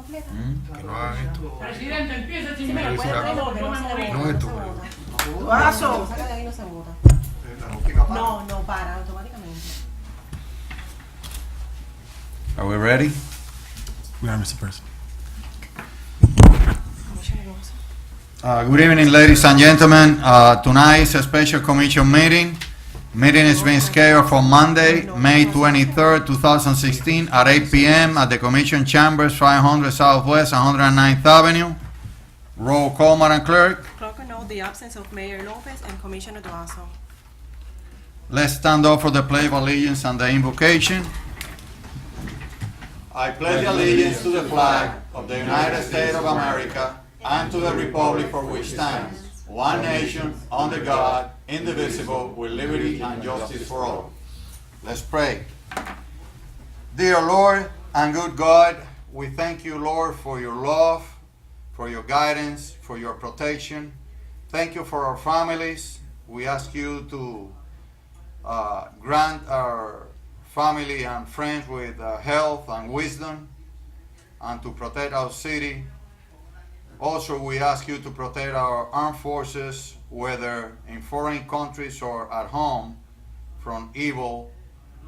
completa. Que no hagan esto. Presidente, empieza sin Sí, me lo puede traer porque no se vota. No esto, No pero- se vota. ¡Vaso! Lo saca de ahí, no se vota. La óptica para. No para automáticamente. Are we ready? We are, Mr. President. Good evening, ladies and gentlemen. Tonight is a special commission meeting. Meeting is being scheduled for Monday, May 23rd, 2016 at 8 p.m. at the Commission Chambers, 500 Southwest 109th Avenue. Roll call, Madam Clerk. Clerk will note the absence of Mayor Lopez and Commissioner Duaso. Let's stand up for the Pledge of Allegiance and the invocation. I pledge allegiance to the flag of the United States of America and to the republic for which stands, one nation, under God, indivisible, with liberty and justice for all. Let's pray. Dear Lord and good God, we thank you, Lord, for your love, for your guidance, for your protection. Thank you for our families. We ask you to grant our family and friends with health and wisdom, and to protect our city. Also, we ask you to protect our armed forces, whether in foreign countries or at home, from evil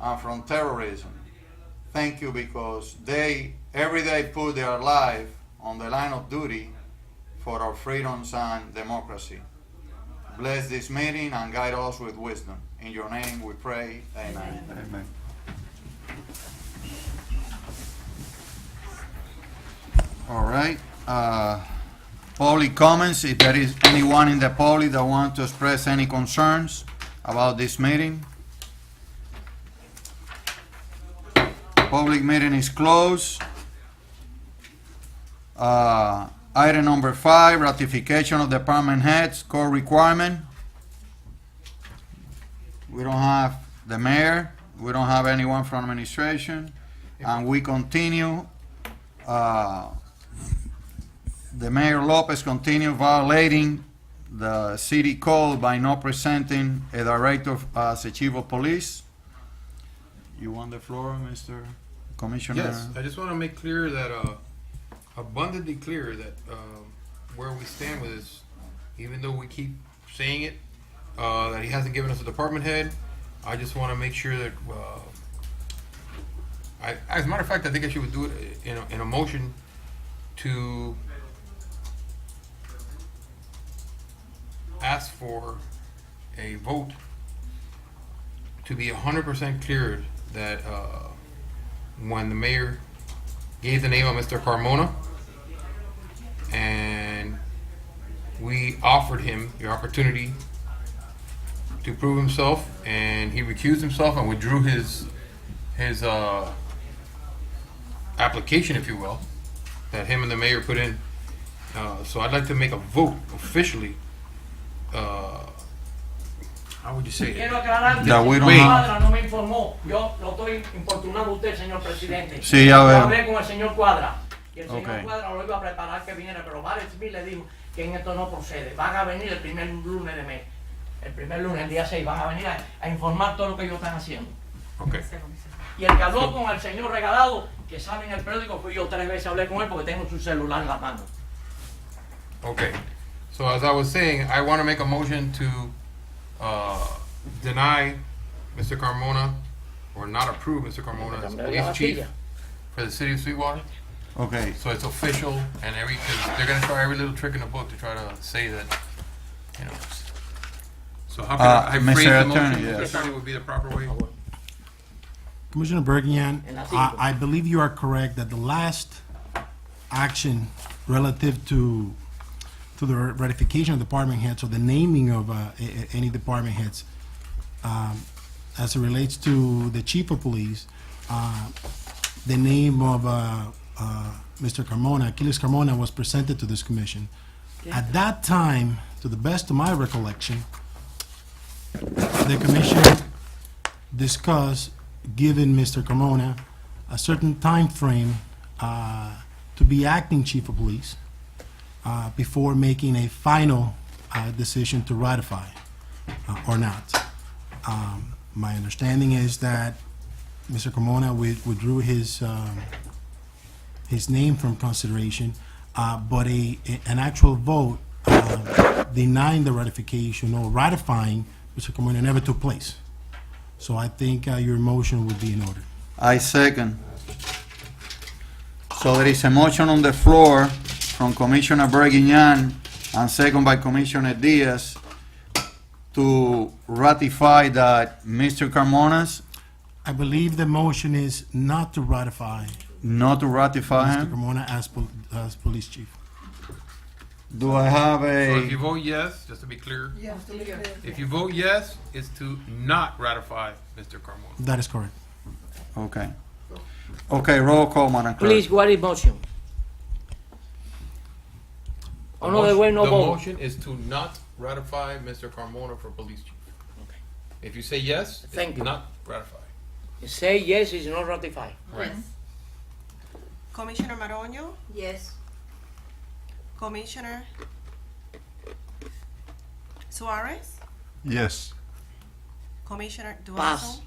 and from terrorism. Thank you because they every day put their life on the line of duty for our freedoms and democracy. Bless this meeting and guide us with wisdom. In your name we pray. Amen. Amen. All right. Public comments. If there is anyone in the public that wants to express any concerns about this meeting. Public meeting is closed. Item number 5, ratification of department heads, core requirement. We don't have the mayor. We don't have anyone from administration. And we continue, the Mayor Lopez continue violating the city code by not presenting a director as a chief of police. You want the floor, Mr. Commissioner? Yes, I just want to make clear that, abundantly clear that where we stand with this, even though we keep saying it, that he hasn't given us a department head, I just want to make sure that, as a matter of fact, I think I should do it in a motion to ask for a vote to be 100% cleared that when the mayor gave the name of Mr. Carmona and we offered him the opportunity to prove himself, and he recused himself and withdrew his application, if you will, that him and the mayor put in. So I'd like to make a vote officially. How would you say it? Quiero aclarar que Ya, el we señor don't have- Cuadra no me informó. Yo lo estoy importunando a usted, señor presidente. Sí, ya Yo veo. hablé con el señor Cuadra. Y el señor Ok. Cuadra lo iba a preparar que viniera, pero Barrett Smith le dijo que en esto no procede. Van a venir el primer lunes de mes. El primer lunes, el día 6, van a venir a informar todo lo que ellos están haciendo. Okay. Y el que habló con el señor Regalado, que sale en el periódico, fui yo 3 veces, hablé con él porque tengo su celular en la mano. Okay. So as I was saying, I want to make a motion to deny Mr. Carmona, or not approve Mr. Carmona as police chief for the city of Sweetwater. Okay. So it's official, and cause they're gonna try every little trick in the book to try to say that, you know. So how can I Mr. phrase the Attorney, motion? yes. Mr. Attorney would be the proper way. Commissioner Bergian, En la cinco. I believe you are correct that the last action relative to the ratification of department heads or the naming of any department heads, as it relates to the chief of police, the name of Mr. Carmona, Achilles Carmona, was presented to this commission. At that time, to the best of my recollection, the commission discussed giving Mr. Carmona a certain time frame to be acting chief of police before making a final decision to ratify or not. My understanding is that Mr. Carmona withdrew his his name from consideration, but an actual vote denying the ratification or ratifying Mr. Carmona never took place. So I think your motion would be in order. I second. So there is a motion on the floor from Commissioner Bergignan and second by Commissioner Diaz to ratify that Mr. Carmona's, I believe the motion is not to ratify not to ratify Mr. him. Carmona as police chief. Do I have So if you a, vote yes, just to be clear, if you vote yes, it's to not ratify Mr. Carmona. That is correct. okay. Okay, roll call, Madam Clerk. Please, what is motion? Oh, no, there were no The vote. motion is to not ratify Mr. Carmona for police chief. Okay. If you say yes, Thank it's you. not ratify. Say yes, it's not ratified. Right. Commissioner Maronio, Yes. Commissioner Suarez, Yes. Commissioner Pass. Duazo,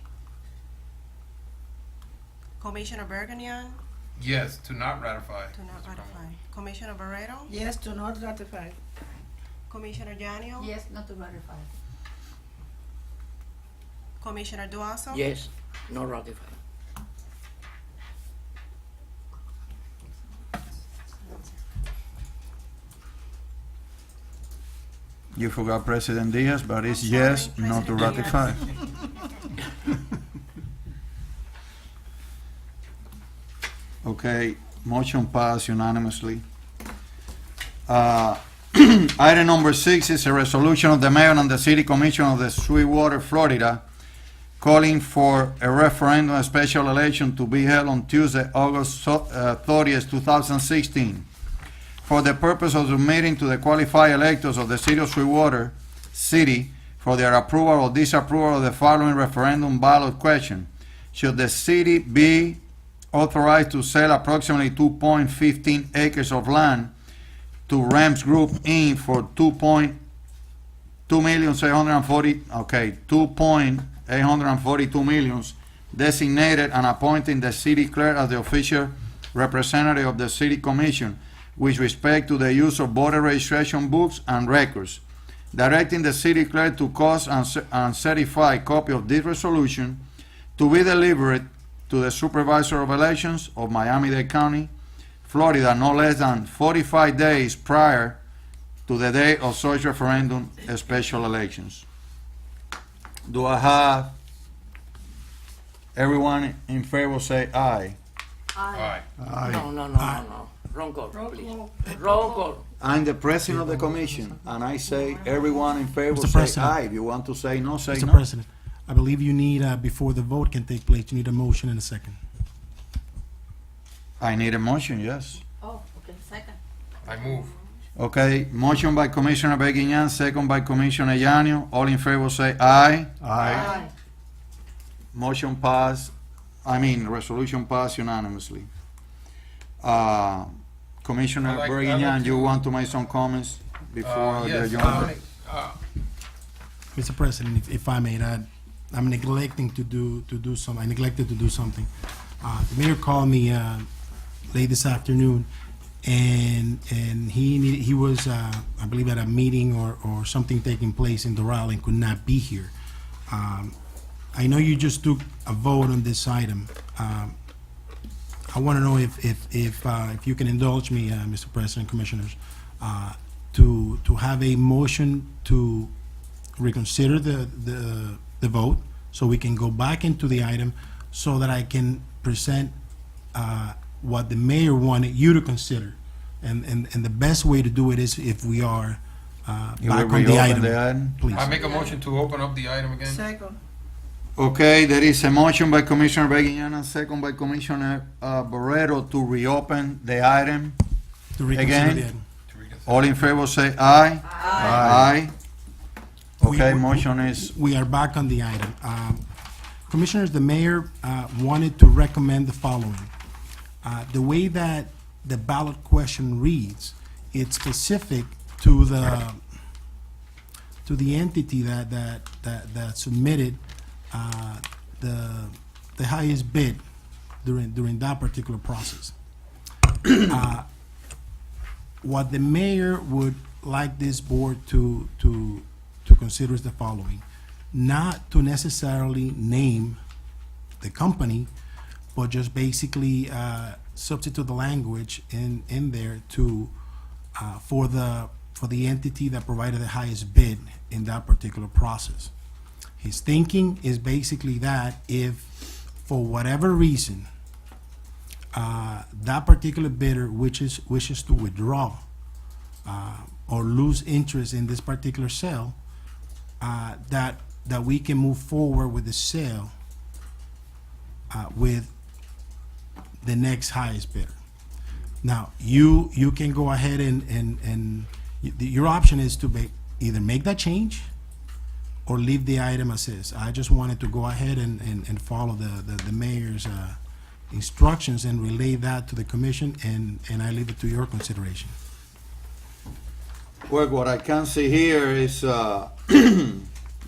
Commissioner Bergignan, Yes, to not ratify. to not Mr. ratify. Carmona. Commissioner Barreto, Yes, to not ratify. Commissioner Janio, Yes, not to ratify. Commissioner Duazo. Yes, not ratified. You forgot President Diaz, but it's I'm yes, sorry, not to President ratify. Okay, motion passed unanimously. Item number 6 is a resolution of the mayor and the city commission of the Sweetwater, Florida, calling for a referendum and special election to be held on Tuesday, August 30th, 2016, for the purpose of submitting to the qualified electors of the city of Sweetwater City for their approval or disapproval of the following referendum ballot question. Should the city be authorized to sell approximately 2.15 acres of land to Rams Group Inc. for 2.842 millions, designated and appointing the city clerk as the official representative of the city commission with respect to the use of voter registration books and records, directing the city clerk to cause and certify a copy of this resolution to be delivered to the supervisor of elections of Miami-Dade County, Florida, no less than 45 days prior to the day of such referendum special elections. Do I have everyone in favor say aye? Aye. No. Wrong call, please. Wrong call. I'm the president of the commission, and I say everyone in favor Mr. say President. aye. If you want to say no, say Mr. no. President, I believe you need, before the vote can take place, you need a motion and a second. I need a motion, yes. Oh, okay, second. I move. Okay, motion by Commissioner Beguignan, second by Commissioner Yanio. All in favor say aye. Aye. Motion passed, resolution passed unanimously. Commissioner I'd like Bergignan, to- you want to make some comments before the Yes, adjournment? Mr. President, if I may, I'm neglecting to do some. I neglected to do something. The mayor called me late this afternoon, and he was I believe at a meeting or something taking place in Doral and could not be here. I know you just took a vote on this item. I want to know if you can indulge me, Mr. President, Commissioners, to have a motion to reconsider the vote, so we can go back into the item, so that I can present what the mayor wanted you to consider. And the best way to do it is if we are You back will on the reopen item. the item? Please. I make a motion to open up the item again. Second. Okay, there is a motion by Commissioner Beguignan and second by Commissioner Barreto to reopen the item. To reconsider Again? the item. To read it. All in favor say aye. Aye. Okay, We- motion is, We are back on the item. Commissioners, the mayor wanted to recommend the following. The way that the ballot question reads, it's specific to the entity that submitted the highest bid during that particular process. What the mayor would like this board to consider is the following: not to necessarily name the company, but just basically substitute the language in there to for the entity that provided the highest bid in that particular process. His thinking is basically that if, for whatever reason, that particular bidder wishes to withdraw or lose interest in this particular sale, that we can move forward with the sale with the next highest bidder. Now, you can go ahead and your option is to either make that change or leave the item as is. I just wanted to go ahead and follow the mayor's instructions and relay that to the commission, and I leave it to your consideration. Well, what I can see here is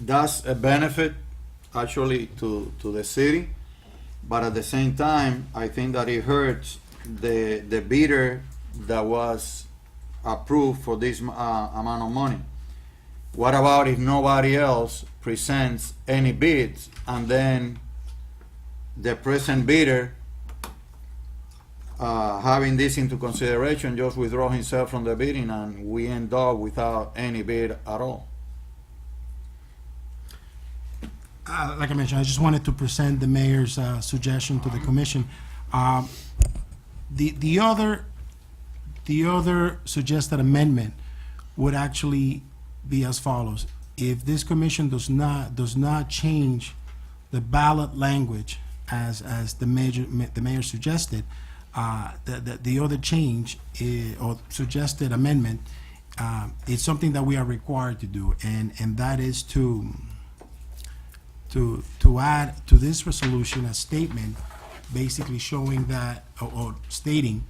that's a benefit actually to the city, but at the same time, I think that it hurts the bidder that was approved for this amount of money. What about if nobody else presents any bids and then the present bidder, having this into consideration, just withdraw himself from the bidding and we end up without any bid at all? Like I mentioned, I just wanted to present the mayor's suggestion to the commission. The other suggested amendment would actually be as follows: if this commission does not change the ballot language as the mayor suggested, the other change or suggested amendment is something that we are required to do, and that is to add to this resolution a statement basically showing that, or stating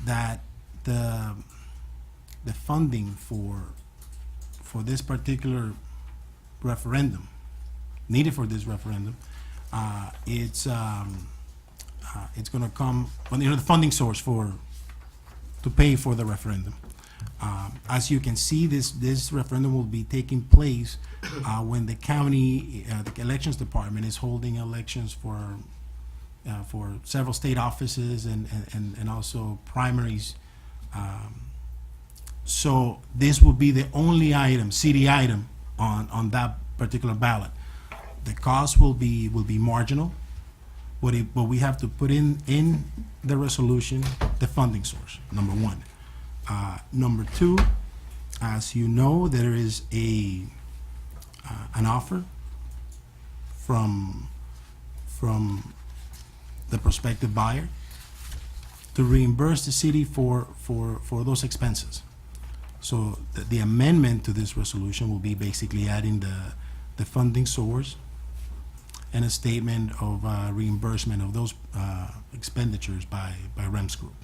that the funding for this particular referendum, needed for this referendum, it's going to come, the funding source to pay for the referendum. As you can see, this referendum will be taking place when the county, the elections department is holding elections for several state offices and also primaries. So this will be the only item, city item, on that particular ballot. The cost will be marginal, but we have to put in the resolution the funding source, number one. Number two, as you know, there is an offer from the prospective buyer to reimburse the city for those expenses. So the amendment to this resolution will be basically adding the funding source and a statement of reimbursement of those expenditures by REMS Group.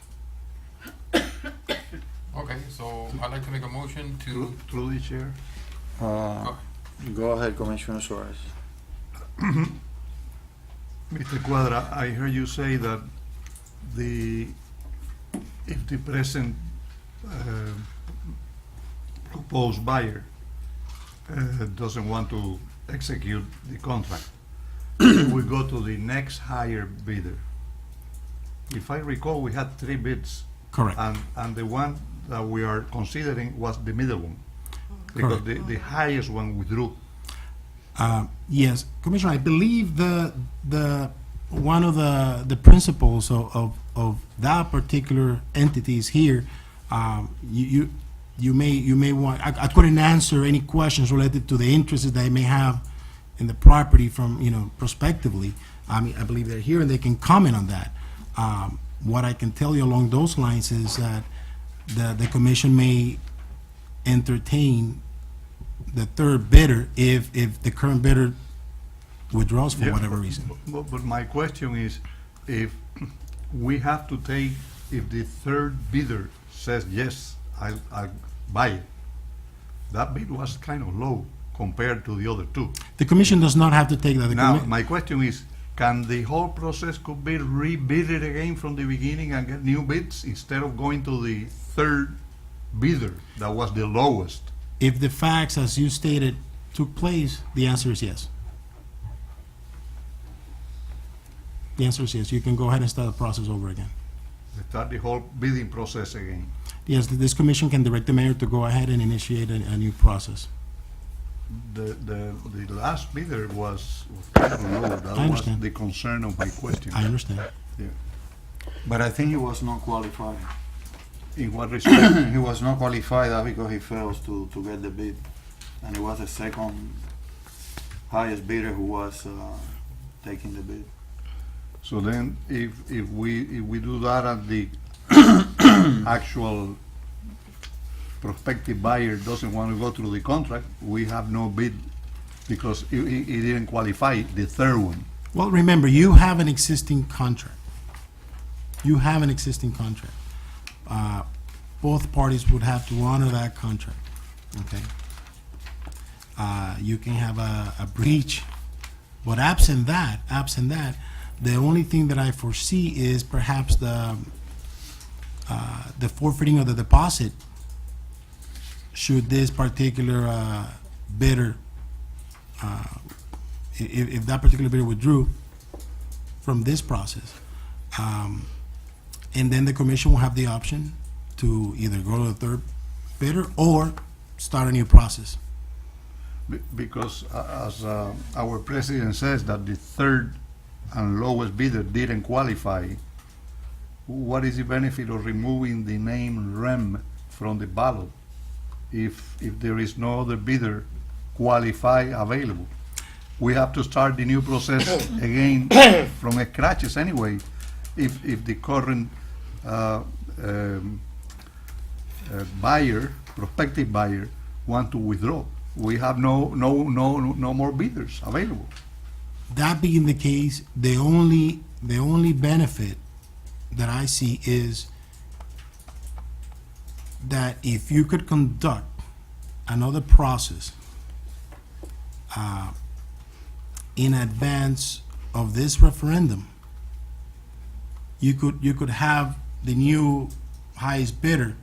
Okay, so I'd like to make a motion to. Through the chair. Go ahead, Commissioner Suarez. Mr. Quadra, I heard you say that if the present proposed buyer doesn't want to execute the contract, we go to the next higher bidder. If I recall, we had 3 bids. Correct. And the one that we are considering was the middle one, because the highest one withdrew. Yes, Commissioner, I believe one of the principles of that particular entity is here. You may want, I couldn't answer any questions related to the interests that they may have in the property from, prospectively. I mean, I believe they're here and they can comment on that. What I can tell you along those lines is that the commission may entertain the third bidder if the current bidder withdraws for Yeah, whatever reason. But my question is, if we have to take, if the third bidder says, yes, I'll buy it, that bid was kind of low compared to the other 2. The commission does not have to take that. Now, my question is, can the whole process could be rebid again from the beginning and get new bids instead of going to the third bidder that was the lowest? If the facts, as you stated, took place, the answer is yes. The answer is yes. You can go ahead and start the process over again. Start the whole bidding process again. Yes, this commission can direct the mayor to go ahead and initiate a new process. The last bidder was kind of low. That was understand. the concern of my question. I understand. But I think he was not qualified. In what respect? He was not qualified because he fails to get the bid. And it was the second highest bidder who was taking the bid. So then, if we do that and the actual prospective buyer doesn't want to go through the contract, we have no bid because he didn't qualify the third one. Well, remember, you have an existing contract. You have an existing contract. Both parties would have to honor that contract, okay? You can have a breach, but absent that, the only thing that I foresee is perhaps the forfeiting of the deposit should this particular bidder, if that particular bidder withdrew from this process. And then the commission will have the option to either go to the third bidder or start a new process. Because as our president says that the third and lowest bidder didn't qualify, what is the benefit of removing the name REM from the ballot if there is no other bidder qualify available? We have to start the new process again from scratches anyway if the current buyer, prospective buyer, want to withdraw. We have no more bidders available. That being the case, the only benefit that I see is that if you could conduct another process in advance of this referendum, you could have the new highest bidder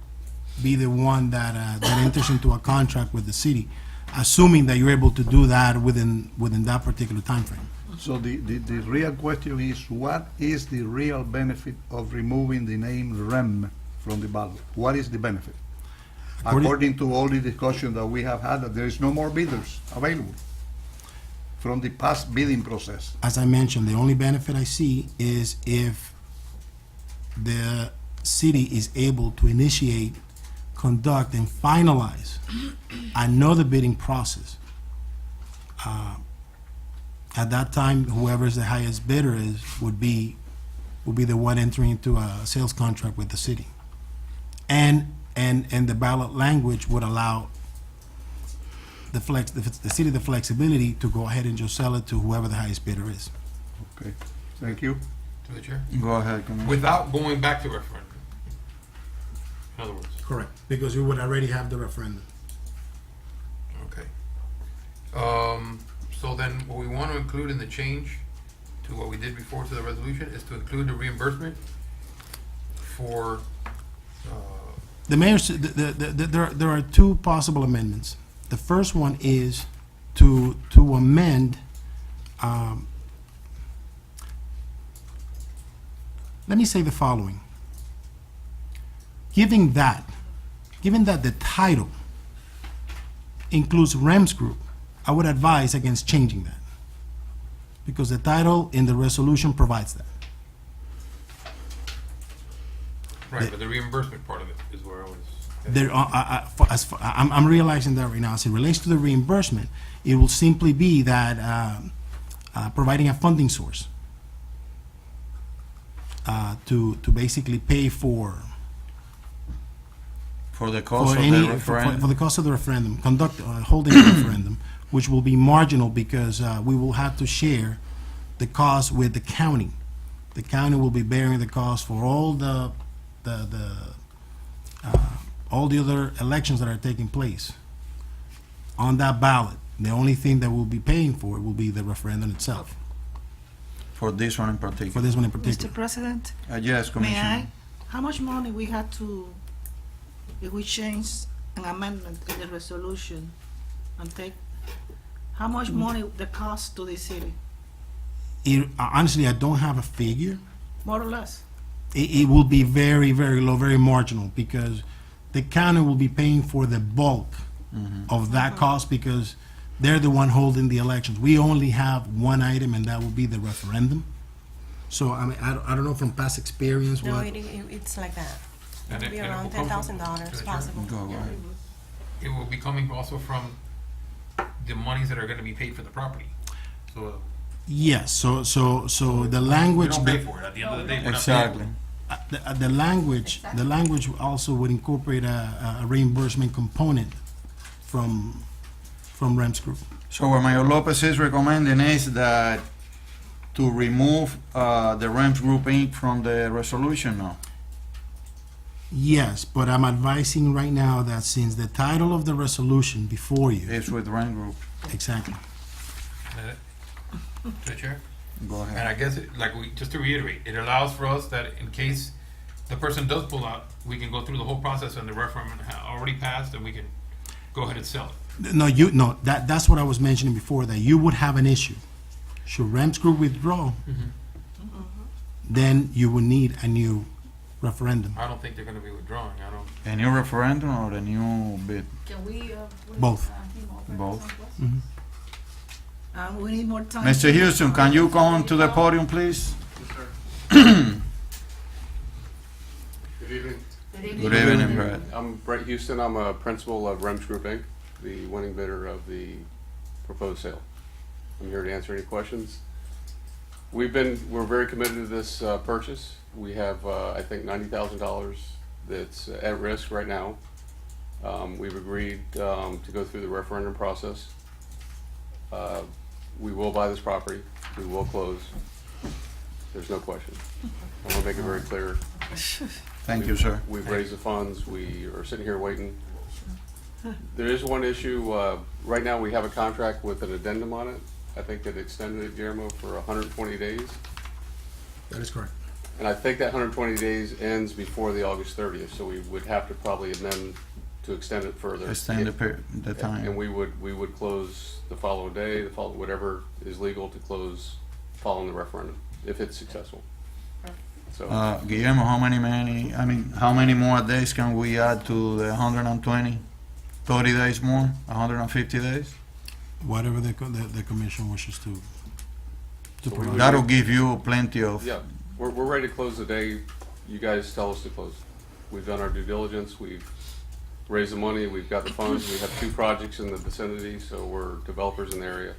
be the one that enters into a contract with the city, assuming that you're able to do that within that particular time frame. So the real question is, what is the real benefit of removing the name REM from the ballot? What is the benefit? According to all the discussion that we have had, that there is no more bidders available from the past bidding process. As I mentioned, the only benefit I see is if the city is able to initiate, conduct, and finalize another bidding process. At that time, whoever's the highest bidder is would be the one entering into a sales contract with the city, and the ballot language would allow the city the flexibility to go ahead and just sell it to whoever the highest bidder is. Okay, thank you. To the chair? Go ahead, Commissioner. Without going back to referendum. In other words, Correct, because you would already have the referendum. okay. So then what we want to include in the change to what we did before to the resolution is to include the reimbursement for, The mayor, there are two possible amendments. The first one is to amend, let me say the following. Given that the title includes REMS Group, I would advise against changing that, because the title in the resolution provides that. right, but the reimbursement part of it is where I was. There I'm realizing that right now. As it relates to the reimbursement, it will simply be that providing a funding source to basically pay for For the cost of any the referendum. for the cost of the referendum, holding the referendum, which will be marginal because we will have to share the cost with the county. The county will be bearing the cost for all the other elections that are taking place on that ballot. The only thing that we'll be paying for will be the referendum itself. For this one in for particular? this one in particular. Mr. President, Yes, may Commissioner. I? How much money we had to, if we change an amendment in the resolution and take, how much money the cost to the city, Honestly, I don't have a figure. more or less? It will be very, very low, very marginal, because the county will be paying for the bulk of that cost, because they're the one holding the elections. We only have one item, and that will be the referendum. So, I mean, I don't know from past experience No, what, it's like that. And It'll be it will around come from- $10,000 possible. Go ahead. It will be coming also from the monies that are gonna be paid for the property. So yes, so the we language. don't pay for it. At the end of the day, we're not paying for Exactly. it. The language also would incorporate a reimbursement component from REMS Group. So what Mayor Lopez is recommending is that to remove the REMS Group Inc. from the resolution now. Yes, but I'm advising right now that since the title of the resolution before you, It's with REMS Group. exactly, To the chair. Go And ahead. I guess, just to reiterate, it allows for us that in case the person does pull out, we can go through the whole process and the referendum already passed, and we can go ahead and sell it. no, that's what I was mentioning before, that you would have an issue. Should REMS Group withdraw, then you would need a new referendum, I don't think they're gonna be withdrawing. I don't. A new referendum or a new bid? Can we, both. Both. we need more time. Mr. Houston, can you come to the podium, please? Good evening. Good evening, Brad. I'm Brett Houston. I'm a principal of REMS Group Inc., the winning bidder of the proposed sale. I'm here to answer any questions. We're very committed to this purchase. We have, I think, $90,000 that's at risk right now. We've agreed to go through the referendum process. We will buy this property. We will close. There's no question. I want to make it very clear. Thank you, sir. We've raised the funds. We are sitting here waiting. There is one issue. Right now, we have a contract with an addendum on it. I think it extended it, Guillermo, for 120 days. That is correct. And I think that 120 days ends before the August 30th, so we would have to probably amend to extend it further. Extend the And time. we would close the following day, whatever is legal to close following the referendum, if it's successful. So, Guillermo, how many more days can we add to the 120? 30 days more? 150 days? Whatever the commission wishes to So we provide. would- That'll give you plenty of. yeah, we're ready to close the day you guys tell us to close. We've done our due diligence, we've raised the money, we've got the funds, we have 2 projects in the vicinity, so we're developers in the area.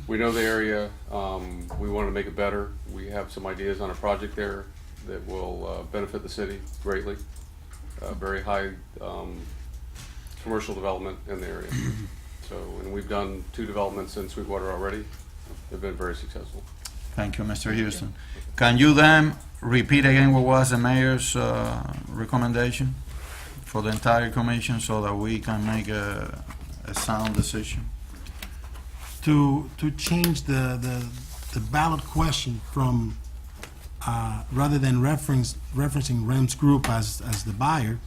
We know the area, we want to make it better. We have some ideas on a project there that will benefit the city greatly. Very high commercial development in the area. So, and we've done 2 developments in Sweetwater already. They've been very successful. Thank you, Mr. Houston. Can you then repeat again what was the mayor's recommendation for the entire commission so that we can make a sound decision? To change the ballot question from, rather than referencing REMS Group as the buyer,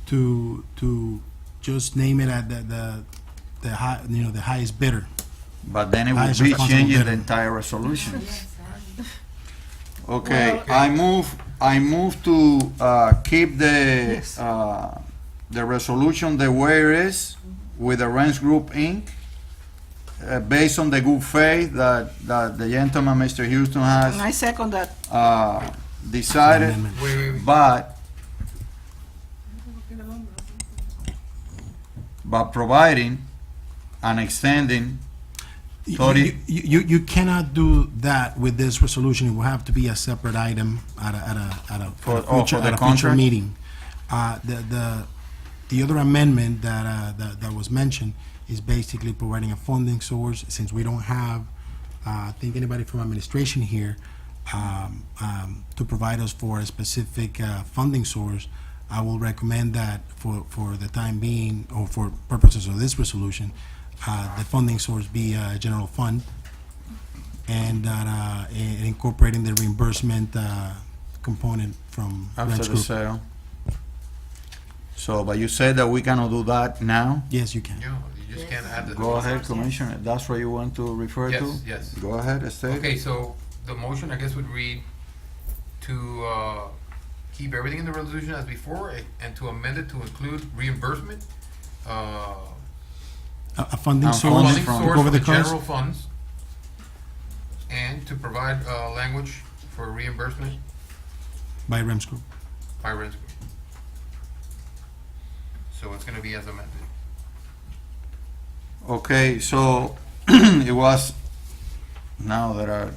to just name it at the highest bidder. But then it would Highest be responsible changing the bidder. entire resolution. Okay, I move to keep the resolution the way it is with the REMS Group Inc. Based on the good faith that the gentleman, Mr. Houston, And I has second that. decided, Amendment. but providing and extending. Sorry. You cannot do that with this resolution. It will have to be a separate item at a For future the contract? meeting. The other amendment that was mentioned is basically providing a funding source. Since we don't have, I think anybody from administration here, to provide us for a specific funding source, I will recommend that for the time being, or for purposes of this resolution, the funding source be a general fund, and incorporating the reimbursement component from After Rents the Group. sale. So, but you said that we cannot do that now? Yes, you can. You know, you just can't add the. Go ahead, Commissioner, that's what you want to refer to? Yes, yes. Go ahead, state. Okay, so the motion, I guess, would read to keep everything in the resolution as before and to amend it to include reimbursement, A funding And source funding funding from- to source cover for the the cost. general funds, and to provide language for reimbursement By Rents Group. by Rents Group. So it's gonna be as amended. Okay, so it was, now there are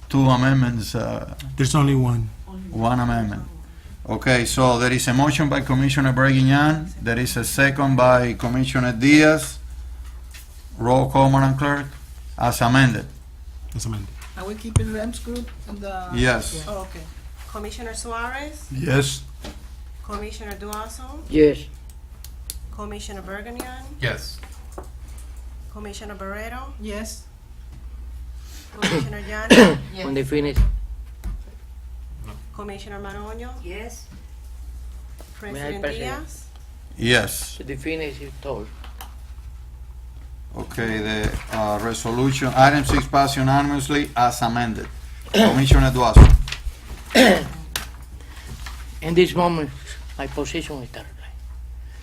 two amendments, There's only one. one amendment. Okay, so there is a motion by Commissioner Bergignan, there is a second by Commissioner Diaz. Roll call, Madam Clerk, as amended. That's amended. Are we keeping Rams Group and the? Yes. Oh, okay. Commissioner Suarez, Yes. Commissioner Duazo, Yes. Commissioner Bergenian, Yes. Commissioner Barreto, Yes. Commissioner Llanos, When they finish. Commissioner Manoño, Yes. President President? Diaz, Yes. When they finish, you told. Okay, the resolution, item 6 passed unanimously as amended. Commissioner Duazo. In this moment, my position is terrible.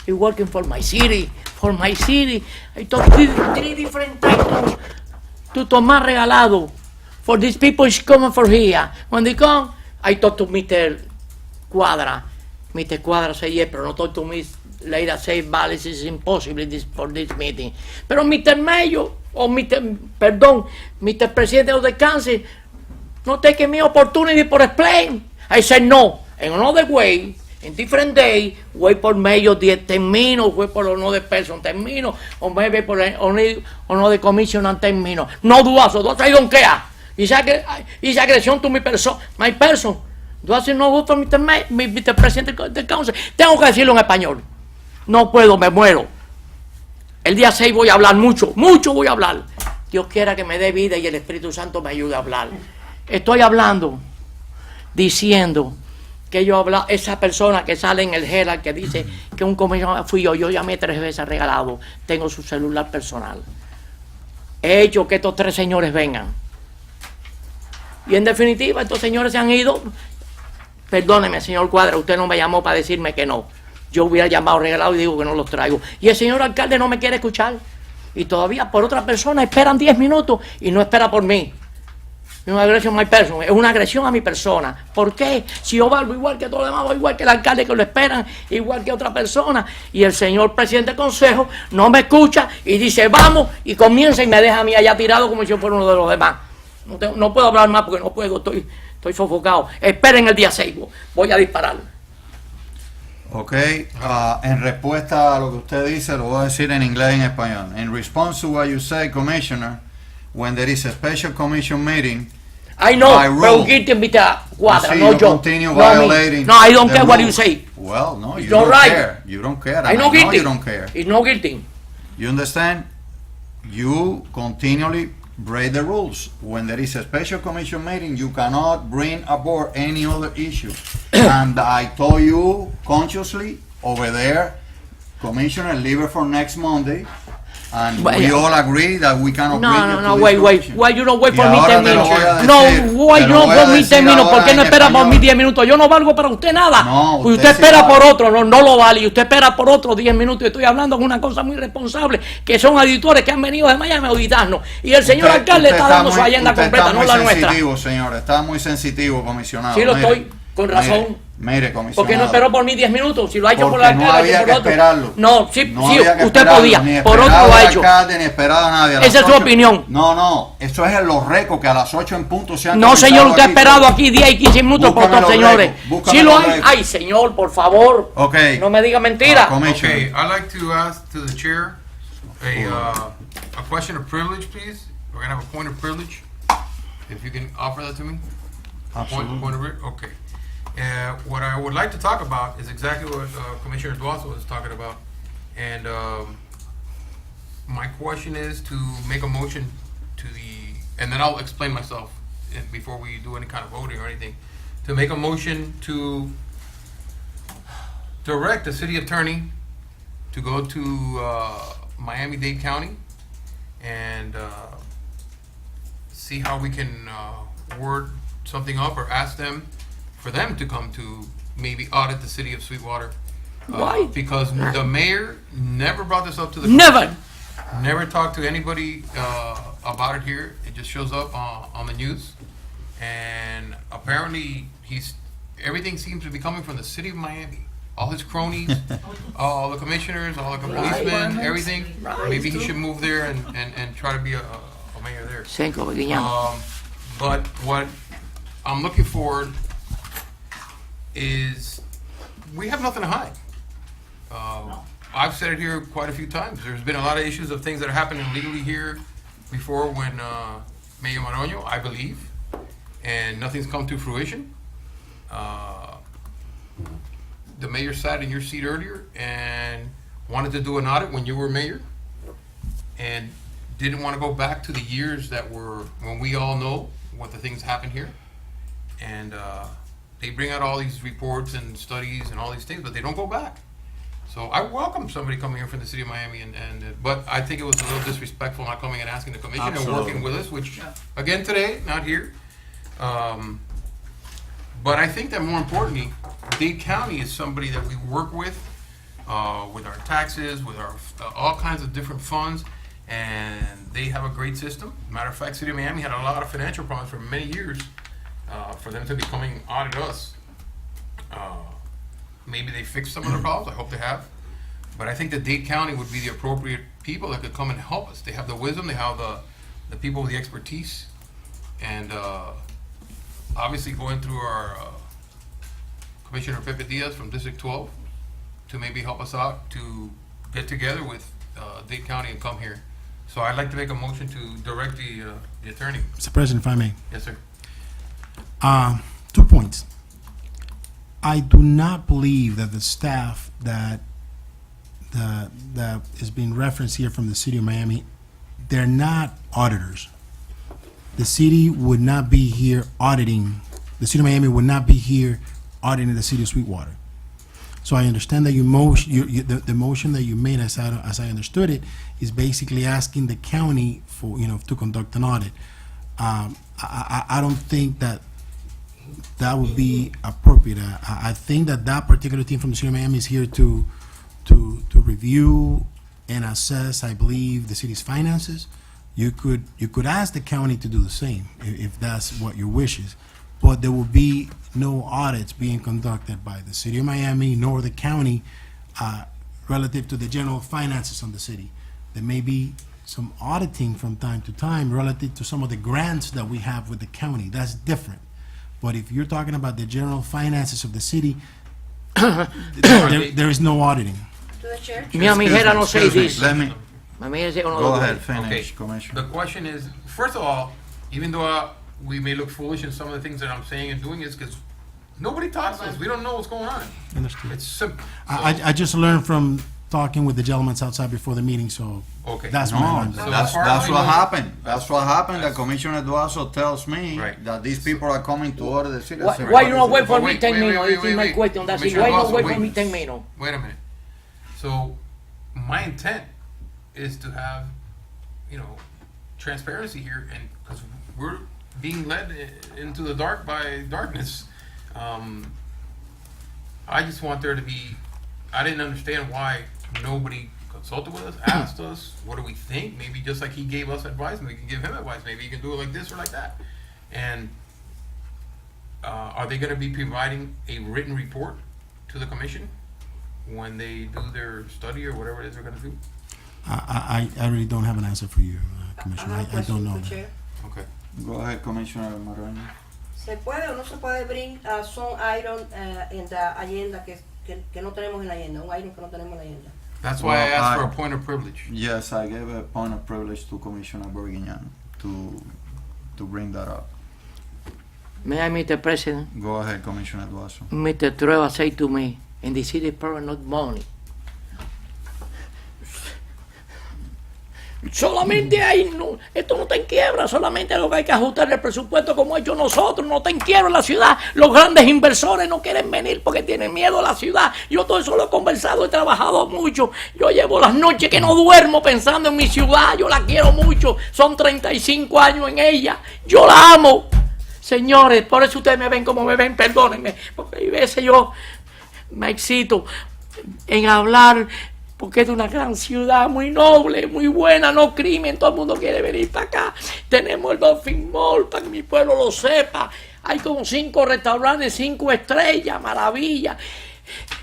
I'm working for my city, I talk three different titles to Tomás Regalado. For these people is coming for here. When they come, I talk to Mr. Cuadra. Mr. Cuadra say yes, pero no talk to me later say, vale, this is impossible for this meeting. Pero Mr. Mayor, or Mr. President of the Council, not taking me opportunity for explain. I said no, in another way, in different day, wait por medio 10 minutes, wait por another person 10 minutes, or maybe por another commissioner 10 minutes. No Duazo, I don't care. It's aggressión to my person. Duazo no good for Mr. President of the Council. Tengo que decirlo en español. No puedo, me muero. El día 6 voy a hablar mucho voy a hablar. Dios quiera que me dé vida y el Espíritu Santo me ayude a hablar. Estoy hablando, diciendo que yo habla, esa persona que sale en el Herald que dice que un comisionado fui yo llamé 3 veces Regalado, tengo su celular personal. He hecho que estos 3 señores vengan. Y en definitiva, estos señores se han ido. Perdóneme, señor Cuadra, usted no me llamó para decirme que no. Yo hubiera llamado Regalado y digo que no los traigo. Y el señor alcalde no me quiere escuchar. Y todavía por otra persona esperan 10 minutos y no espera por mí. Es una agresión a mi persona, es una agresión a mi persona. ¿Por qué? Si yo valgo igual que todos los demás, igual que el alcalde que lo esperan, igual que otra persona, y el señor presidente del consejo no me escucha y dice vamos, y comienza y me deja a mí allá tirado como si yo fuera uno de los demás. No puedo hablar más porque no puedo, estoy sofocado. Esperen el día 6, voy a disparar. Ok, en respuesta a lo que usted dice, lo voy a decir en inglés y en español. In response to what you say, Commissioner, when there is a special commission meeting, I know, by pero rule, Guilty invita Cuadra, you see, no you yo. continue No, violating no, I don't the care what you rules. say. Well, no, you It's don't not right. care. You don't care. I and know guilty. you don't care. It's no guilty. You understand? You continually break the rules. When there is a special commission meeting, you cannot bring aboard any other issue. And I told you consciously over there, Commissioner, leave it for next Monday. And But, we yeah. all agree that we cannot bring it No, to wait. discussion. Why you don't wait for Y me ahora 10 te lo voy a minutos? decir, No, why te you lo don't voy a for me decir 10 minutos? ahora ¿Por qué no en espera por español. mí 10 minutos? Yo no valgo para usted nada. No, Pues usted usted sí espera vale. por otro, no lo vale. Y usted espera por otro 10 minutos. Y estoy hablando de una cosa muy responsable, que son auditores que han venido de Miami a auditarnos. Y el señor alcalde está dando su agenda completa, no la nuestra. Está muy sensitivo, señor. Está muy sensitivo, comisionado. Sí lo Mire, estoy, con razón. Mire, comisionado. ¿Por qué no esperó por mí 10 minutos? Si lo ha hecho por Porque la no alcalde, había por que otro. esperarlo. No, sí, No sí, había que usted esperarlo, podía. ni Por otro esperaba lo ha al hecho. alcalde, ni esperaba a nadie. A las Esa es su 8. opinión. No, eso es en los récords, que a las 8 en punto se han No, señor, usted ha aquí. esperado aquí 10 y 15 minutos por Búscame otros los señores. récords, búscame Sí lo los hay. récords. Ay, señor, por favor. Ok. No me diga mentira. Commissioner. Okay, I'd like to ask to the chair a question of privilege, please. We're gonna have a point of privilege. If you can offer that to me. Absolutely. Point of okay. What I would like to talk about is exactly what Commissioner Duazo was talking about. And my question is to make a motion and then I'll explain myself before we do any kind of voting or anything, to make a motion to direct the city attorney to go to Miami-Dade County and see how we can word something up, or ask them for them to come to maybe audit the city of Sweetwater. Why? Because the mayor never brought this up to the Never. never talked to anybody about it here. It just shows up on the news, and apparently everything seems to be coming from the city of Miami. All his cronies, all the commissioners, all the policemen, everything. Maybe he should move there and try to be a mayor there. Cinco Beguiñán. But what I'm looking for is, we have nothing to hide. I've said it here quite a few times. There's been a lot of issues of things that are happening illegally here before when Mayor Maroño, I believe, and nothing's come to fruition. The mayor sat in your seat earlier and wanted to do an audit when you were mayor, and didn't want to go back to the years that were when we all know what the things happened here. And they bring out all these reports and studies and all these things, but they don't go back. So I welcome somebody coming here from the city of Miami, but I think it was a little disrespectful not coming and asking the commission and working with us, which, again, today, not here. But I think that more importantly, Dade County is somebody that we work with our taxes, with our all kinds of different funds, and they have a great system. Matter of fact, City of Miami had a lot of financial problems for many years. For them to be coming audit us, maybe they fixed some of the problems. I hope they have. But I think that Dade County would be the appropriate people that could come and help us. They have the wisdom, they have the people with the expertise, and obviously going through our Commissioner Pepe Diaz from District 12 to maybe help us out to get together with Dade County and come here. So I'd like to make a motion to direct the attorney. Mr. President, if I may. Yes, sir. 2 points. I do not believe that the staff that is being referenced here from the city of Miami, they're not auditors. The city would not be here auditing, the city of Miami would not be here auditing the city of Sweetwater. So I understand that the motion that you made, as I understood it, is basically asking the county for, to conduct an audit. I don't think that would be appropriate. I think that particular team from the city of Miami is here to review and assess, I believe, the city's finances. You could ask the county to do the same if that's what your wish is, but there will be no audits being conducted by the city of Miami nor the county relative to the general finances of the city. There may be some auditing from time to time relative to some of the grants that we have with the county. That's different. But if you're talking about the general finances of the city, there is no auditing. Mi amiguera no say Excuse me, this. let me, Mi amiga dice que no go lo ahead, dice. finish, The Commissioner. question is, first of all, even though we may look foolish in some of the things that I'm saying and doing, is because nobody talks to us. We don't know what's going on. Understood. It's simple. I just learned from talking with the gentlemen outside before the meeting, so Okay. that's my No, line. So that's far as I what know- happened. That's what happened. That Commissioner Duaso tells me Right. that these people are coming to order the city. I said, Why what you is not it? wait for But me 10 minutes? This is my wait. question. That's it. Commissioner Why not Dawson, wait for wait. me 10 minutes? Wait a minute. So my intent is to have, transparency here, and because we're being led into the dark by darkness. I just want there to be, I didn't understand why nobody consulted with us, asked us, what do we think? Maybe just like he gave us advice, and we can give him advice. Maybe you can do it like this or like that. And are they gonna be providing a written report to the commission when they do their study or whatever it is they're gonna do? I really don't have an answer for you, Commissioner. I don't know that. Okay. Go ahead, Commissioner Moreno. ¿Se puede o no se puede bring some item in the agenda que no tenemos en la agenda? Un item que no tenemos en la agenda. That's why I Well, asked for a point of privilege. Yes, I gave a point of privilege to Commissioner Borguignan to bring that up. May I, Mr. President? Go ahead, Commissioner Duaso. Mr. Trueba say to me, in the city department not money. Solamente hay, no, esto no está en quiebra, solamente lo que hay que ajustar el presupuesto como hemos hecho nosotros, no está en quiebra la ciudad. Los grandes inversores no quieren venir porque tienen miedo a la ciudad. Yo todo eso lo he conversado, he trabajado mucho. Yo llevo las noches que no duermo pensando en mi ciudad, yo la quiero mucho, son 35 años en ella, yo la amo. Señores, por eso ustedes me ven como me ven, perdónenme, porque a veces yo me excito en hablar, porque es de una gran ciudad, muy noble, muy buena, no crimen, todo el mundo quiere venir para acá. Tenemos el Dolphin Mall, para que mi pueblo lo sepa. Hay como 5 restaurantes, 5 estrellas, maravilla.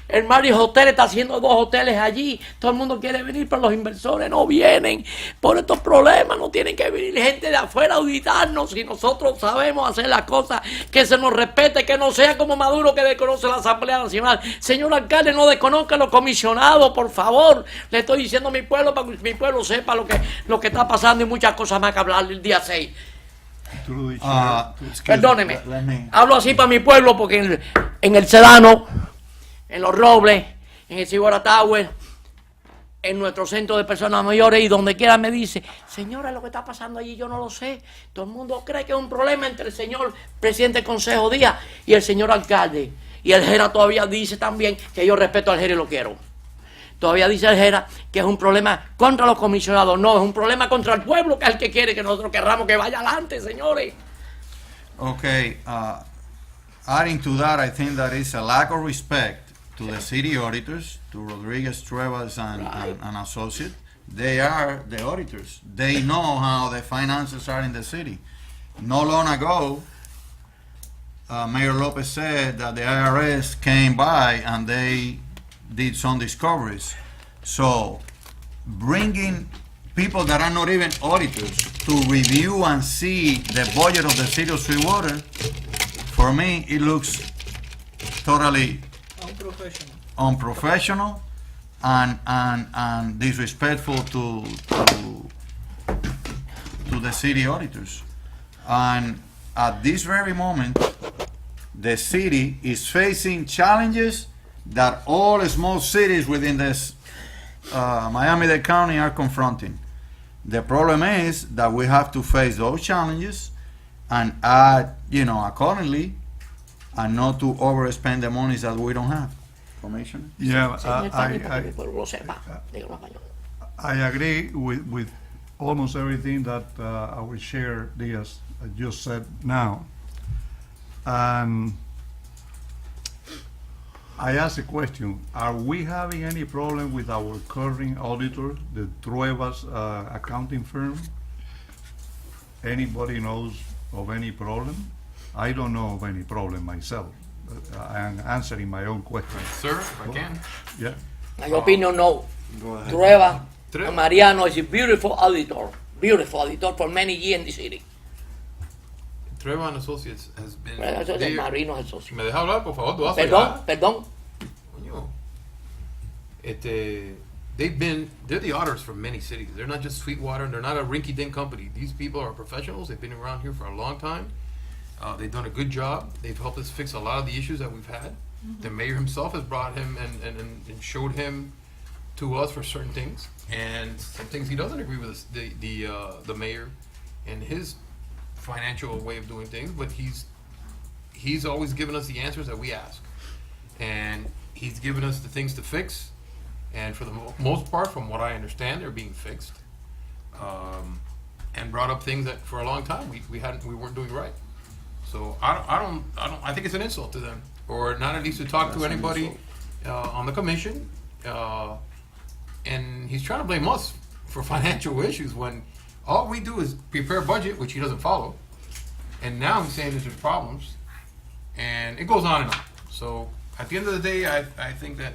El Marriott Hotel está haciendo 2 hoteles allí. Todo el mundo quiere venir, pero los inversores no vienen. Por estos problemas no tienen que venir gente de afuera a auditarnos. Si nosotros sabemos hacer las cosas, que se nos respete, que no sea como Maduro que desconoce la Asamblea Nacional. Señor alcalde, no desconozca a los comisionados, por favor. Le estoy diciendo a mi pueblo para que mi pueblo sepa lo que está pasando y muchas cosas más que hablar el día 6. Perdóneme, hablo así para mi pueblo porque en el Sedano, en Los Robles, en el Cibora Tower, en nuestro centro de personas mayores y donde quiera me dice, señora, lo que está pasando allí yo no lo sé. Todo el mundo cree que es un problema entre el señor presidente del Consejo Díaz y el señor alcalde. Y el Jera todavía dice también que yo respeto al Jera y lo quiero. Todavía dice el Jera que es un problema contra los comisionados. No, es un problema contra el pueblo, que es el que quiere que nosotros querramos que vaya adelante, señores. Okay, adding to that, I think that is a lack of respect to the city auditors, to Rodriguez, Trevas, and associate. They are the auditors. They know how the finances are in the city. No long ago, Mayor Lopez said that the IRS came by and they did some discoveries. So, bringing people that are not even auditors to review and see the budget of the city of Sweetwater, for me, it looks totally unprofessional and disrespectful to the city auditors. And at this very moment, the city is facing challenges that all small cities within this Miami-Dade County are confronting. The problem is that we have to face those challenges and add, accordingly, and not to overspend the monies that we don't have. Commissioner? Yeah, I agree with almost everything that our chair Diaz just said now. And I ask a question: are we having any problem with our current auditor, the Truebas accounting firm? Anybody knows of any problem? I don't know of any problem myself. I am answering my own question. Sir, if I can. Yeah. My opinion, no. Go ahead. Trueba Mariano is a beautiful auditor for many years in the city. Trevor and Associates has been. Eso es de Marino Associates. ¿Me deja hablar, por favor? ¿Tú Perdón. Coño. They're the auditors for many cities. They're not just Sweetwater. They're not a rinky-dink company. These people are professionals. They've been around here for a long time. They've done a good job. They've helped us fix a lot of the issues that we've had. Mm-hmm. The mayor himself has brought him and showed him to us for certain things, and some things he doesn't agree with the mayor and his financial way of doing things. But he's always given us the answers that we ask, and he's given us the things to fix. And for the most part, from what I understand, they're being fixed, and brought up things that for a long time we weren't doing right. So I think it's an insult to them, or not at least to talk to anybody on the commission. And he's trying to blame us for financial issues when all we do is prepare a budget, which he doesn't follow. And now he's saying there's problems, and it goes on and on. So at the end of the day, I think that,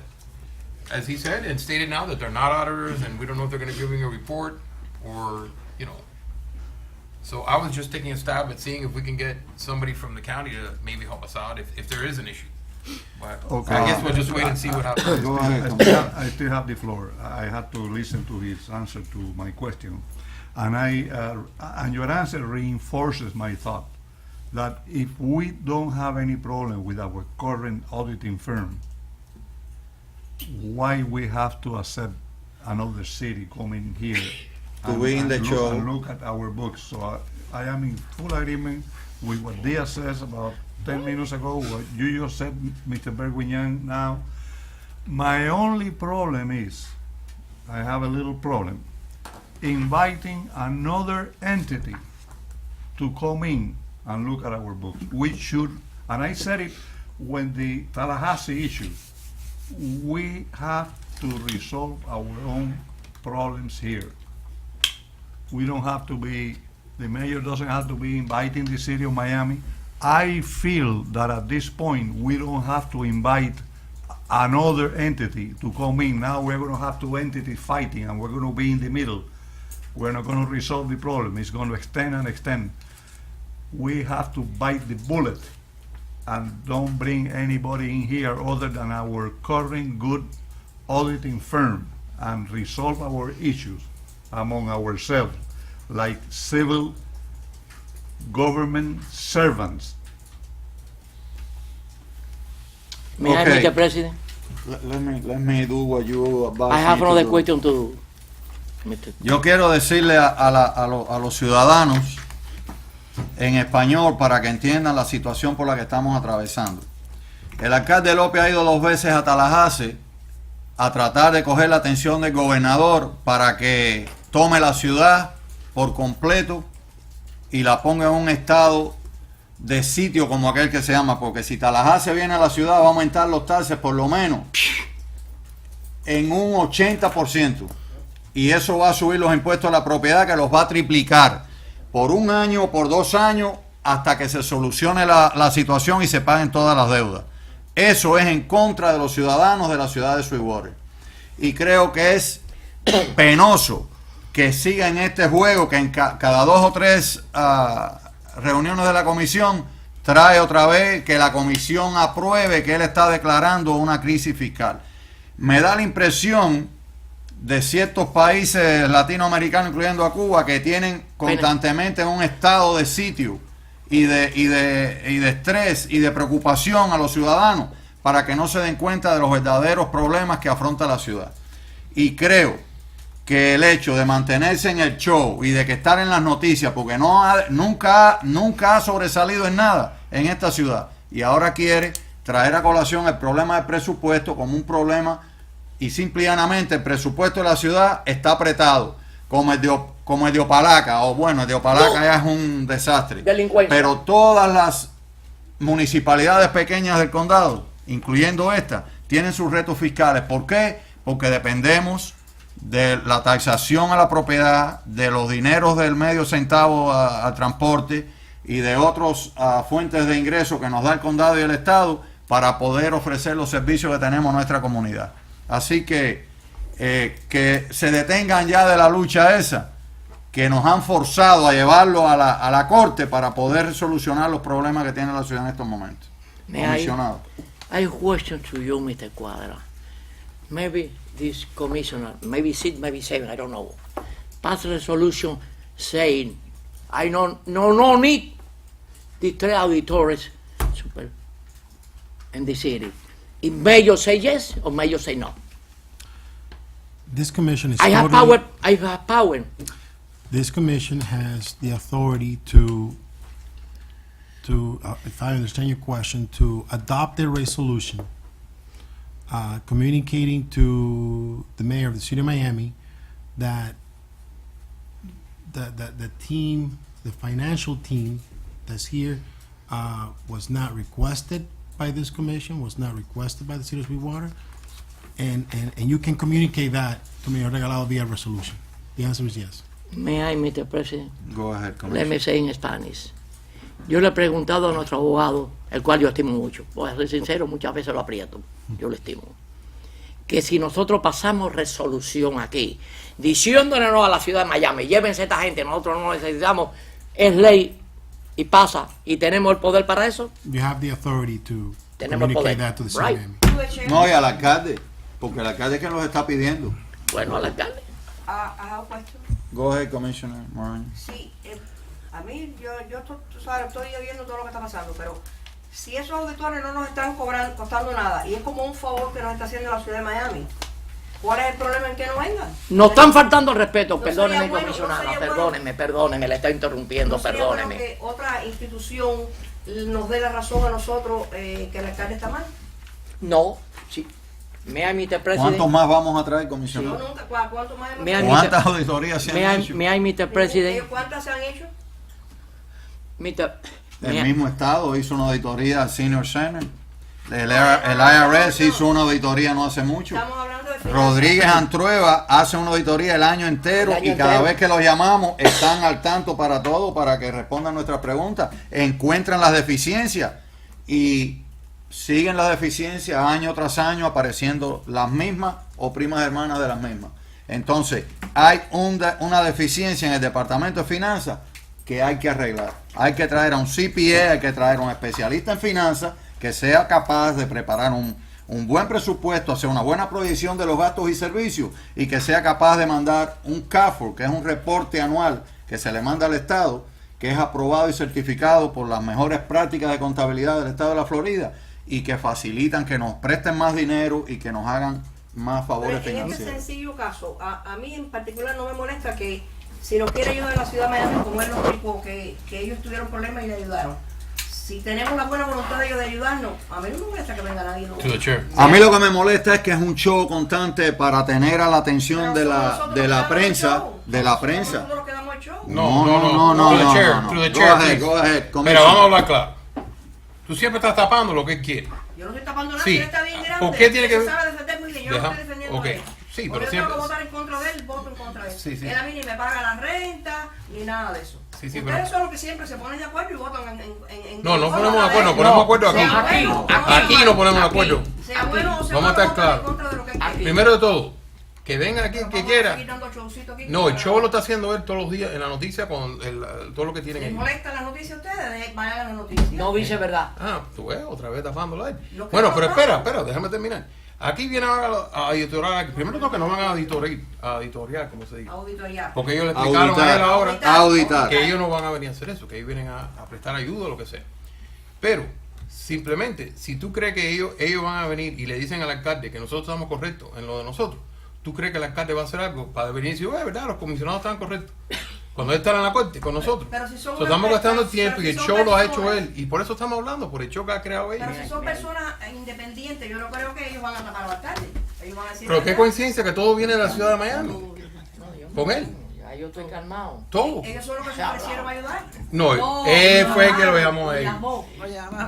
as he said and stated now, that they're not auditors, and we don't know if they're going to give him a report or, So I was just taking a stab at seeing if we can get somebody from the county to maybe help us out if there is an issue. But Okay. I guess we'll just wait and see what happens. Go ahead, I still have the floor. I had to listen to his answer to my question. And your answer reinforces my thought that if we don't have any problem with our current auditing firm, why we have to accept another city coming here to be in the show. And look at our books. So I am in full agreement with what Dia says about 10 minutes ago, what you just said, Mr. Berguignan now. My only problem is, I have a little problem, inviting another entity to come in and look at our books. We should, and I said it when the Tallahassee issue, we have to resolve our own problems here. We don't have to be, the mayor doesn't have to be inviting the city of Miami. I feel that at this point, we don't have to invite another entity to come in. Now we're going to have two entities fighting, and we're going to be in the middle. We're not going to resolve the problem. It's going to extend and extend. We have to bite the bullet and don't bring anybody in here other than our current good auditing firm and resolve our issues among ourselves like civil government servants. May I, Okay. Mr. President? Let me do what you advise I have me to another do. question to Mr. Yo quiero decirle a los ciudadanos en español para que entiendan la situación por la que estamos atravesando. El alcalde López ha ido 2 veces a Tallahassee a tratar de coger la atención del gobernador para que tome la ciudad por completo y la ponga en un estado de sitio como aquel que se llama, porque si Tallahassee viene a la ciudad va a aumentar los taxes por lo menos en un 80%, y eso va a subir los impuestos a la propiedad, que los va a triplicar por 1 año, por 2 años, hasta que se solucione la situación y se paguen todas las deudas. Eso es en contra de los ciudadanos de la ciudad de Sweetwater, y creo que es penoso que siga en este juego, que en cada 2 o 3 reuniones de la comisión trae otra vez que la comisión apruebe que él está declarando una crisis fiscal. Me da la impresión de ciertos países latinoamericanos, incluyendo a Cuba, que tienen constantemente un estado de sitio y de estrés y de preocupación a los ciudadanos para que no se den cuenta de los verdaderos problemas que afronta la ciudad. Y creo que el hecho de mantenerse en el show y de que estar en las noticias, porque nunca ha sobresalido en nada en esta ciudad, y ahora quiere traer a colación el problema del presupuesto como un problema, y simple y llanamente el presupuesto de la ciudad está apretado, como el de Opalaca, o bueno, el de Opalaca ya es un desastre. Delincuencia. Pero todas las municipalidades pequeñas del condado, incluyendo esta, tienen sus retos fiscales. ¿Por qué? Porque dependemos de la taxación a la propiedad, de los dineros del medio centavo al transporte y de otras fuentes de ingresos que nos da el condado y el estado para poder ofrecer los servicios que tenemos a nuestra comunidad. Así que se detengan ya de la lucha esa, que nos han forzado a llevarlo a la corte para poder solucionar los problemas que tiene la ciudad en estos momentos. Comisionado. I have a question to you, Mr. Cuadra. Maybe this commissioner, maybe 6, maybe 7, I don't know, pass resolution saying, I no need the 3 auditors in the city. It mayor say yes or mayor say no. This commission is I have power. This commission has the authority to, if I understand your question, to adopt a resolution communicating to the mayor of the city of Miami that the team, the financial team that's here, was not requested by this commission, was not requested by the city of Sweetwater, and you can communicate that to Mayor Regalado via resolution. The answer is yes. May I, Mr. President? Go ahead, Let me say in Spanish. Yo le he preguntado a nuestro abogado, el cual yo estimo mucho, voy a ser sincero, muchas veces lo aprieto, yo lo estimo, que si nosotros pasamos resolución aquí, diciéndole no a la ciudad de Miami, llévense esta gente, nosotros no necesitamos, es ley y pasa, y tenemos el poder para eso. You have the authority to Tenemos el communicate poder, that to the city right? of Miami. No, y al alcalde, porque el alcalde es quien los está pidiendo. Bueno, al alcalde. I have a question. Go ahead, Commissioner Moran. Sí, a mí, tú sabes, estoy viendo todo lo que está pasando, pero si esos auditores no nos están costando nada, y es como un favor que nos está haciendo la ciudad de Miami, ¿Cuál es el problema en que no vengan? Nos están faltando el respeto, No perdóneme, sería bueno, comisionada, no sería perdóneme, le está interrumpiendo, ¿No sería bueno perdóneme. que otra institución nos dé la razón a nosotros que el alcalde está mal? No, sí. May I, Mr. President? ¿Cuántos más vamos a traer, No, comisionado? nunca. ¿Cuánto más hemos May I, hecho? ¿Cuántas auditorías se han hecho? May I, Mr. President? ¿Cuántas se han hecho? Mr. El may I- mismo Estado hizo una auditoría al Senior Center. El IRS hizo una auditoría no hace mucho. Estamos hablando de finanzas. Rodríguez Antrueva hace una auditoría el año entero El año y cada entero. vez que los llamamos están al tanto para todo, para que respondan nuestras preguntas, encuentran las deficiencias y siguen las deficiencias año tras año apareciendo las mismas o primas hermanas de las mismas. Entonces, hay una deficiencia en el Departamento de Finanzas que hay que arreglar. Hay que traer a un CPA, hay que traer a un especialista en finanzas que sea capaz de preparar un buen presupuesto, hacer una buena proyección de los gastos y servicios y que sea capaz de mandar un CAFOR, que es un reporte anual que se le manda al Estado, que es aprobado y certificado por las mejores prácticas de contabilidad del Estado de la Florida y que facilitan que nos presten más dinero y que nos hagan más favores Pero en este financieros. sencillo caso, a mí en particular no me molesta que si nos quiere ayudar en la ciudad de Miami, como él nos explicó, que ellos tuvieron problemas y le ayudaron. Si tenemos la buena voluntad de ellos de ayudarnos, a mí no me molesta que venga nadie. To the chair. A mí lo que me molesta es que es un show constante para tener a la atención de Pero somos la nosotros de los la que damos el prensa, show. de la Somos prensa. nosotros los que damos el show. No. To the chair, to the Go chair, ahead, please. go ahead. Mira, vamos a hablar claro. Tú siempre estás tapando lo que él quiere. Yo no estoy tapando nada, Sí. él está bien grande. ¿Por qué tiene que- Él se sabe defender muy bien, yo no Deja- estoy defendiendo ok. a él. Sí, Porque pero yo siempre- tengo que votar en contra de él, voto en contra de él. Sí, sí. Él a mí ni me paga la renta, ni nada de eso. Sí, sí, Ustedes pero- son los que siempre se ponen de acuerdo y votan en No, no contra ponemos de acuerdo, él. ponemos de acuerdo aquí. Sea bueno, Aquí no ponemos de acuerdo. Sea bueno o sea Vamos a malo, estar votan en claros. contra de lo que él quiere. Primero de todo, que venga aquí el Pero que vamos a quiera. seguir dando showcito aquí. No, el show lo está haciendo él todos los días en la noticia con todo lo que tienen ¿Les ahí. molestan las noticias a ustedes? Vayan a las noticias. No dice verdad. Ah, tú ves, otra vez tapándolo ahí. Lo que Bueno, no pero pasa- espera, déjame terminar. Aquí vienen a editoriar, primero todo que no van a editoriar, como se dice. Auditoría. Porque ellos le explicaron Auditar. a él ahora Auditar. que ellos no van a venir a hacer eso, que ellos vienen a prestar ayuda o lo que sea. Pero, simplemente, si tú crees que ellos van a venir y le dicen al alcalde que nosotros estamos correctos en lo de nosotros, ¿tú crees que el alcalde va a hacer algo para venir y decir, verdad, los comisionados están correctos? Cuando él está en la corte con nosotros. Pero si son So, estamos unas gastando el personas- tiempo y pero el si show son lo ha hecho personas- él. Y por eso estamos hablando, por el show que ha creado él. Pero si son personas independientes, yo no creo que ellos van a tapar al alcalde. Ellos van a decir. Pero qué coincidencia que todo viene de la ciudad de Miami. No, yo Con no, él. Ya yo estoy calmado. Todo. Ellos son los que se Se ha ofrecieron a ayudar. No, él fue el que lo llamó a él.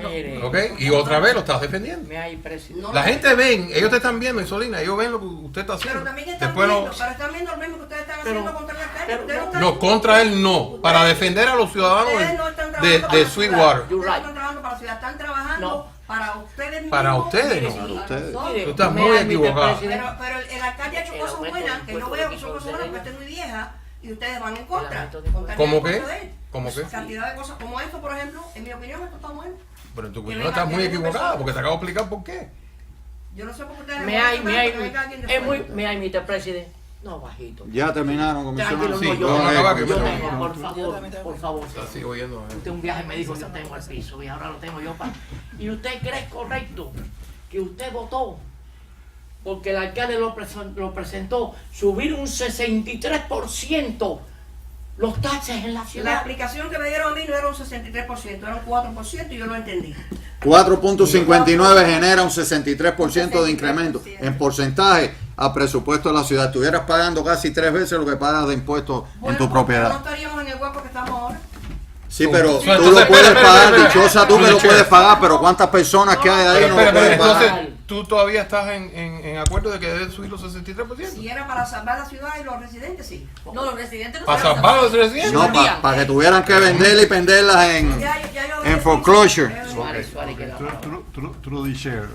Mire, ¿Ok? Y otra vez lo estás defendiendo. may I, President? No. La gente ven, ellos te están viendo, Isolina, ellos ven lo que usted está Pero haciendo. también están Después viendo, no, pero están viendo lo mismo que ustedes están haciendo contra el alcalde. Ustedes están- no, contra él no, para defender a los ciudadanos Ustedes no están de trabajando para la Sweetwater. ciudad. Ustedes no están trabajando para la ciudad, están trabajando No. para ustedes mismos. Para ustedes, y no. para ustedes. nosotros. Mire, Tú estás may muy I, Mr. equivocado. President? Pero el alcalde ha hecho El cosas aumento buenas, del que yo impuesto veo de que son cosas buenas porque quinto estoy muy vieja y ustedes van en contra. aumento de impuesto. ¿Cómo Contarían qué? en contra de él. ¿Cómo qué? Cantidad de cosas como esto, por ejemplo, en mi opinión, esto está bueno. Pero tú Que no venga- estás que muy venga una equivocado persona. porque te acabo de explicar por qué. Yo no sé por qué ustedes May I, les molesta may I, tanto que venga alguien de es muy, fuera. may I, Mr. President? No, bajito. Ya terminaron, Tranquilo, comisionado. Sí, no, yo, vamos a acabar, que yo me tengo, tengo- por favor. Así oyendo. Usted un viaje me dijo, yo tengo el piso y ahora lo tengo yo para... ¿Y usted cree correcto que usted votó porque el alcalde lo presentó subir un 63% los taxes en la La ciudad? explicación que me dieron a mí no era un 63%, era un 4% y yo lo entendí. 4.59 genera un 63% de incremento en porcentaje a presupuesto de la ciudad. Estuvieras pagando casi 3 veces lo que pagas de impuestos en Bueno, tu No propiedad. estaríamos en el hueco que estamos ahora. Sí, pero Sí, tú entonces, lo puedes espera, pagar, espera. dichosa tú que lo Che. puedes pagar, pero ¿cuántas personas que hay ahí no lo Espera, pueden entonces, pagar? ¿tú todavía estás en acuerdo de que deben subir los 63%? Si era para salvar la ciudad y los residentes, sí. No, los residentes no ¿Para se van a salvar a los residentes? No, para que tuvieran que venderla y venderlas Ya yo en foreclosure. Suárez, que la Through the chair,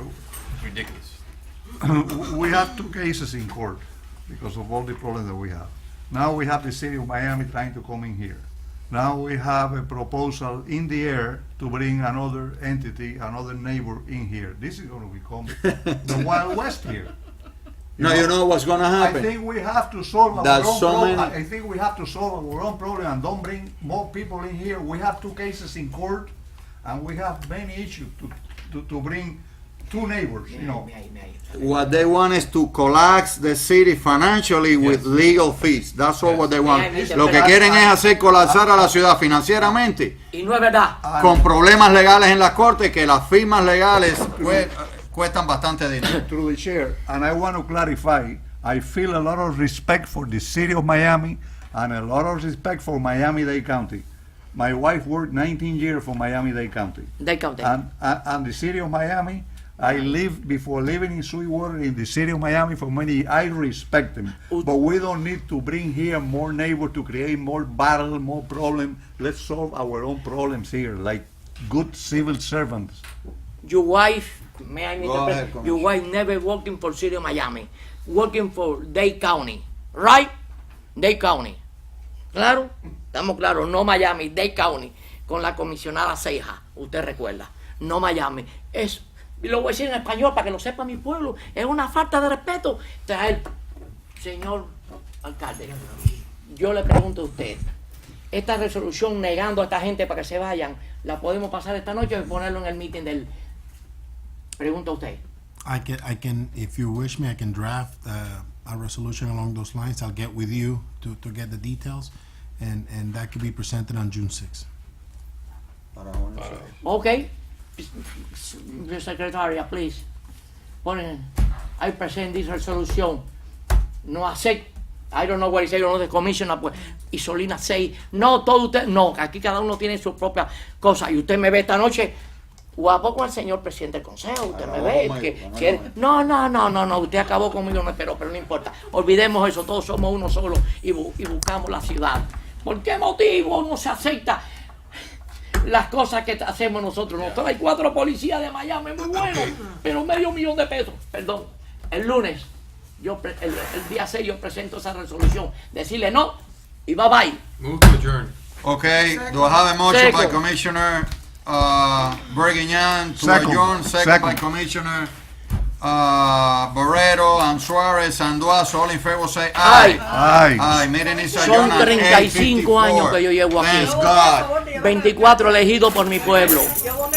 Ridiculous. we have 2 cases in court because of all the problems that we have. Now we have the city of Miami trying to come in here. Now we have a proposal in the air to bring another entity, another neighbor in here. This is going to become the Wild West here. No, you know what's going to I happen? think we have to solve our There's own so problem. many- I think we have to solve our own problem and don't bring more people in here. We have 2 cases in court and we have many issues to bring two neighbors, you know. What they want is to collapse the city financially with legal fees. That's all what they want. Lo que quieren es hacer colapsar a la ciudad financieramente Y no es verdad. con problemas legales en la corte que las firmas legales cuestan bastante dinero. Through the chair, and I want to clarify, I feel a lot of respect for the city of Miami and a lot of respect for Miami-Dade County. My wife worked 19 years for Miami-Dade County. They count it. And the city of Miami, I lived before living in Sweetwater in the city of Miami for many years. I respect them, but we don't need to bring here more neighbors to create more battle, more problem. Let's solve our own problems here, like good civil servants. Your wife, may I Go ahead, interpret? Your wife never working for City of Miami, working for Dade County, right? Dade County. ¿Claro? Estamos claros, no Miami, Dade County, con la comisionada Ceja, usted recuerda, no Miami. Es, y lo voy a decir en español para que lo sepa mi pueblo, es una falta de respeto traer, señor alcalde, yo le pregunto a usted, esta resolución negando a esta gente para que se vayan, ¿la podemos pasar esta noche o ponerlo en el meeting del... Pregunta a usted. I can, if you wish me, I can draft a resolution along those lines. I'll get with you to get the details, and that could be presented on June 6th. Okay. The Secretary, please. Ponen, I present this resolution. No acepto. I don't know what he say, no, the commissioner, pues, Isolina say, no, todo usted, no, aquí cada uno tiene su propia cosa, y usted me ve esta noche, guapo con el señor presidente del consejo, usted me ve, no, usted acabó conmigo, no esperó, pero no importa, olvidemos eso, todos somos uno solo, y buscamos la ciudad. ¿Por qué motivo no se acepta las cosas que hacemos nosotros? Nosotros hay 4 policías de Miami, muy buenos, pero medio millón de pesos, perdón, el lunes. El día 6 yo presento esa resolución. Decirle no y bye bye. Move to adjourn. Okay, do I have a motion by Second. Commissioner Bergignan to Second. adjourn? Second by Second. Commissioner Barreto and Suarez and Duazo. All in favor say aye. Aye. Aye. Meeting is Son adjourned at 35 8:54. años que yo llevo aquí. Thanks God. 24 elegidos por mi pueblo. Yo